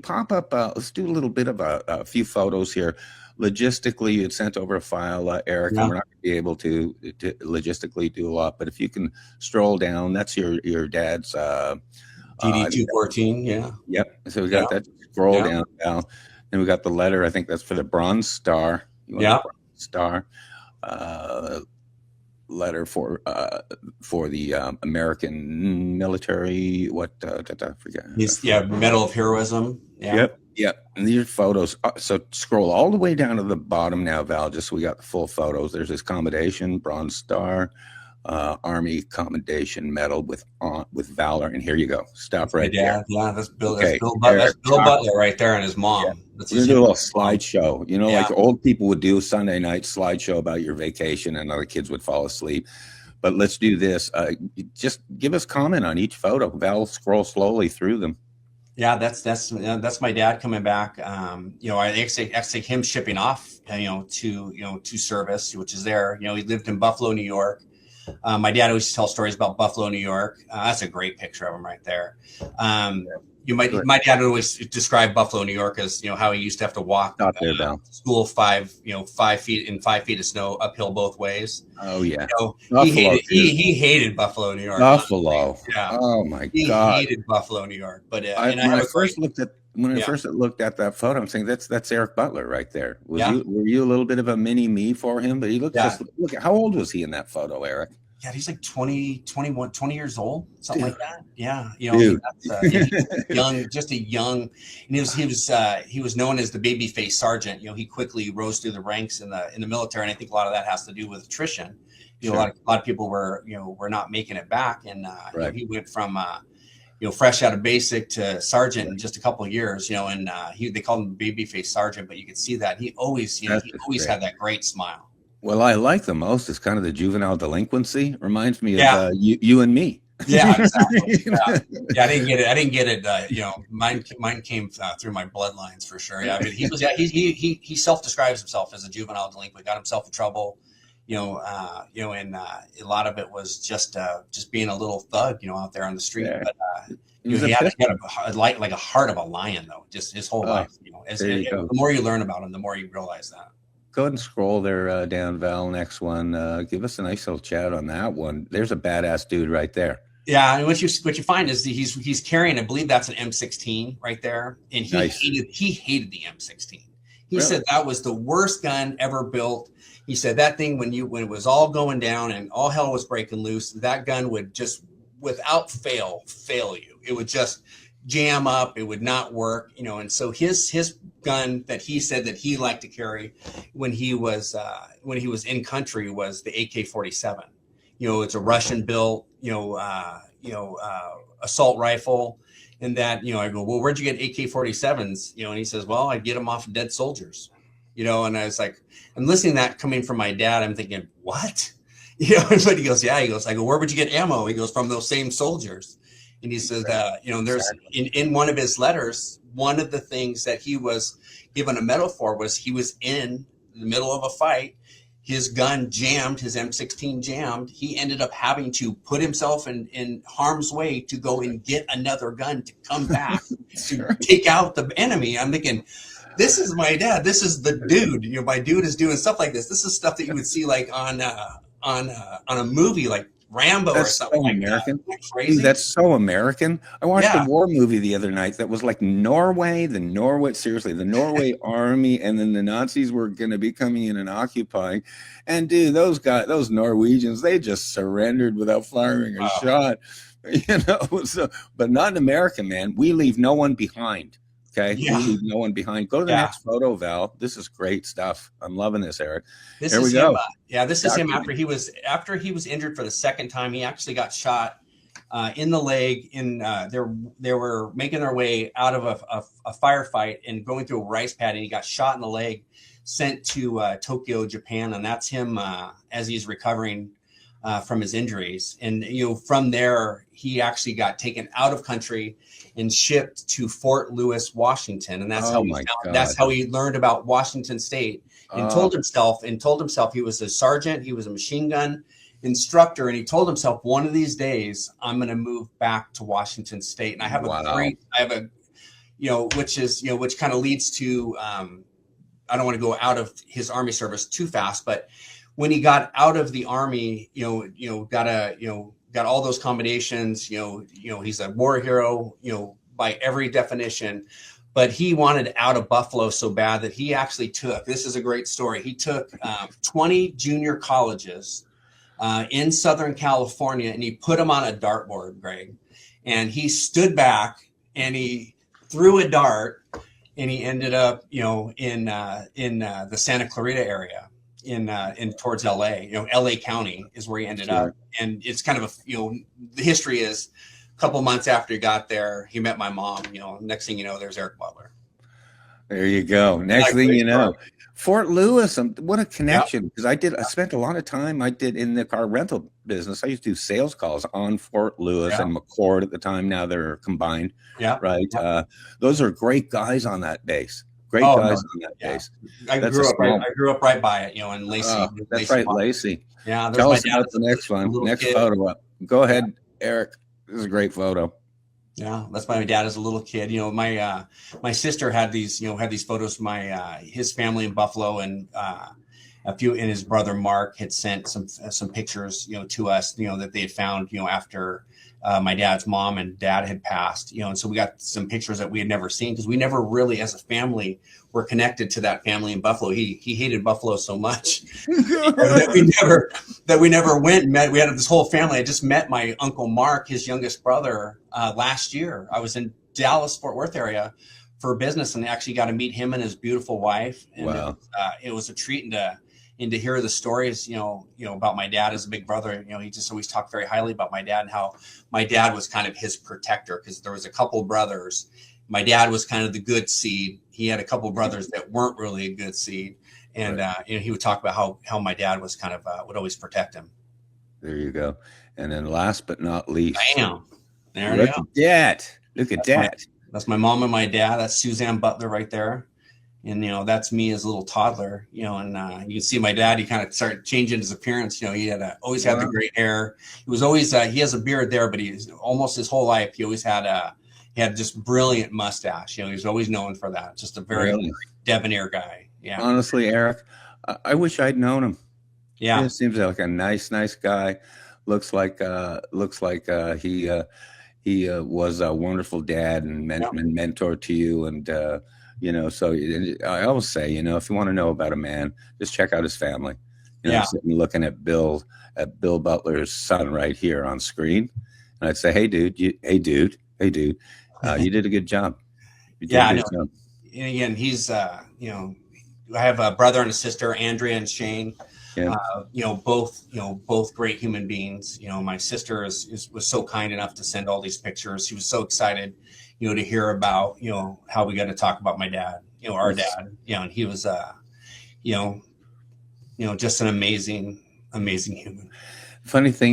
pop up? Let's do a little bit of a few photos here. Logistically, you had sent over a file, Eric, and Yeah. we're not going to be able to logistically do a lot. But if you can stroll down, that's your dad's. DD 214. Yeah. Yep. So we Yeah. got that. Scroll Yeah. down now. Then we got the letter. I think that's for the Bronze Star. You want Yeah. the Bronze Star letter for the American military. What? I forget. He's Medal of Heroism. Yeah. Yep. Yep. And these are photos. So scroll all the way down to the bottom now, Val. Just so we got the full photos. There's his commendation, Bronze Star, Army Commendation Medal with valor. And here you go. Stop right there. Yeah, that's Bill. Okay. That's Bill Butler right there, and his mom. Yeah. That's We're gonna do a little slideshow. You know, like old people would do Sunday night slideshow about your vacation, and other kids would fall asleep. But let's do this. Just give us comment on each photo. Val, scroll slowly through them. Yeah, that's my dad coming back. I actually him shipping off, to service, which is there. He lived in Buffalo, New York. My dad always tells stories about Buffalo, New York. That's a great picture of him right there. My dad would always describe Buffalo, New York as, how he used to have to walk school 5 feet in 5 feet of snow uphill both ways. Oh yeah. He hated Buffalo, New York. Buffalo. Yeah. Oh my God. He hated Buffalo, New York. But when I first looked at that photo, I'm saying that's Eric Butler right there. Were you a little bit of a mini me for him? But he looked look. How old was he in that photo, Eric? Yeah, he's like 20 years old, something like that. Yeah, just a young, and he was known as the babyface sergeant. He quickly rose through the ranks in the military, and I think a lot of that has to do with attrition. A lot of people were not making it back, and he went from fresh out of basic to sergeant in just a couple of years. And they called him babyface sergeant, but you could see that he always had that great smile. Well, I like the most is kind of the juvenile delinquency. Reminds me of you and me. Yeah, exactly. I didn't get it. Mine came through my bloodlines for sure. Yeah, I mean, he self-describes himself as a juvenile delinquent. Got himself in trouble. And a lot of it was just being a little thug, out there on the street. Yeah. But he had a heart of a lion, though. Just his whole life. The more you learn about him, the more you realize that. Go ahead and scroll there down, Val. Next one. Give us a nice little chat on that one. There's a badass dude right there. Yeah, and what you find is he's carrying, I believe that's an M16 right there, and he hated the M16. He said that was the worst gun ever built. He said that thing when it was all going down and all hell was breaking loose, that gun would just without fail you. It would just jam up. It would not work, and so his gun that he said that he liked to carry when he was in country was the AK-47. It's a Russian built, assault rifle. And that, I go, well, where'd you get AK-47s? And he says, well, I get them off of dead soldiers, and I was like, I'm listening to that coming from my dad. I'm thinking, what? But he goes, I go, where would you get ammo? He goes, from those same soldiers. And he says, there's in one of his letters, one of the things that he was given a medal for was he was in the middle of a fight. His gun jammed, his M16 jammed. He ended up having to put himself in harm's way to go and get another gun to come back to take out the enemy. I'm thinking, this is my dad. This is the dude. My dude is doing stuff like this. This is stuff that you would see like on a movie like Rambo or something like American. That. Crazy. Dude, that's so American. I watched a war movie the other night that was like Norway, the Norway army, and then the Nazis were going to be coming in and occupying. And dude, those Norwegians, they just surrendered without firing a shot. So, but not in America, man. We leave no one behind. Okay, we leave no one behind. Go to the next photo, Val. This is great stuff. I'm loving this, Eric. This is him. This is him after he was injured for the second time. He actually got shot in the leg. They were making their way out of a firefight and going through a rice paddy. And he got shot in the leg, sent to Tokyo, Japan, and that's him as he's recovering from his injuries. And from there, he actually got taken out of country and shipped to Fort Lewis, Washington, and that's how he learned about Washington State. And told himself he was a sergeant, he was a machine gun instructor, and he told himself one of these days I'm going to move back to Washington State. And I have which kind of leads to, I don't want to go out of his Army service too fast, but when he got out of the Army, got all those combinations, he's a war hero, by every definition, but he wanted out of Buffalo so bad that he actually took, this is a great story. He took 20 junior colleges in Southern California, and he put them on a dartboard, Greg, and he stood back and he threw a dart, and he ended up, in the Santa Clarita area, in towards LA. LA County is where he ended up, and it's kind of the history is a couple months after he got there, he met my mom. Next thing you know, there's ERIK Butler. There you go. Next thing you know, Fort Lewis. What a connection! Because I spent a lot of time. I did in the car rental business. I used to do sales calls on Fort Lewis and McCord at the time. Now they're combined. Yeah. Right. Yeah. Those are great guys on that base. Great guys on that base. I grew up right by it. In Lacey. That's right, Lacey. Yeah. Tell us about the next one. Next photo up. Go ahead, ERIK. This is a great photo. Yeah, that's my dad as a little kid. My sister had these photos of his family in Buffalo, and and his brother Mark had sent some pictures, to us, that they had found, after my dad's mom and dad had passed, and so we got some pictures that we had never seen, because we never really, as a family, were connected to that family in Buffalo. He hated Buffalo so much that we never went and met. We had this whole family. I just met my Uncle Mark, his youngest brother, last year. I was in Dallas, Fort Worth area for business, and actually got to meet him and his beautiful wife. And wow. It was a treat, and to hear the stories, about my dad as a big brother. He just always talked very highly about my dad, and how my dad was kind of his protector, because there was a couple brothers. My dad was kind of the good seed. He had a couple brothers that weren't really a good seed. And, he would talk about how my dad was kind of, would always protect him. There you go. And then last but not least. Bam. There Look at that. Look at that. That's my mom and my dad. That's Suzanne Butler right there. And, that's me as a little toddler, and you can see my dad, he kind of started changing his appearance. He had always had the great hair. He was always, he has a beard there, but he's almost his whole life. He always had he had just brilliant mustache. He was always known for that. Just a very debonair guy. Yeah. Honestly, ERIK, I wish I'd known him. Yeah. He seems like a nice guy. Looks like he was a wonderful dad and mentor to you. And, so I always say, if you want to know about a man, just check out his family. I'm sitting looking at Bill Butler's son right here on screen. And I'd say, hey, dude, you did a good job. I know. And again, he's, I have a brother and a sister, Andrea and Shane. Yeah. Both great human beings. My sister was so kind enough to send all these pictures. She was so excited, to hear about, how we got to talk about my dad, our dad, and he was, just an amazing human. Funny thing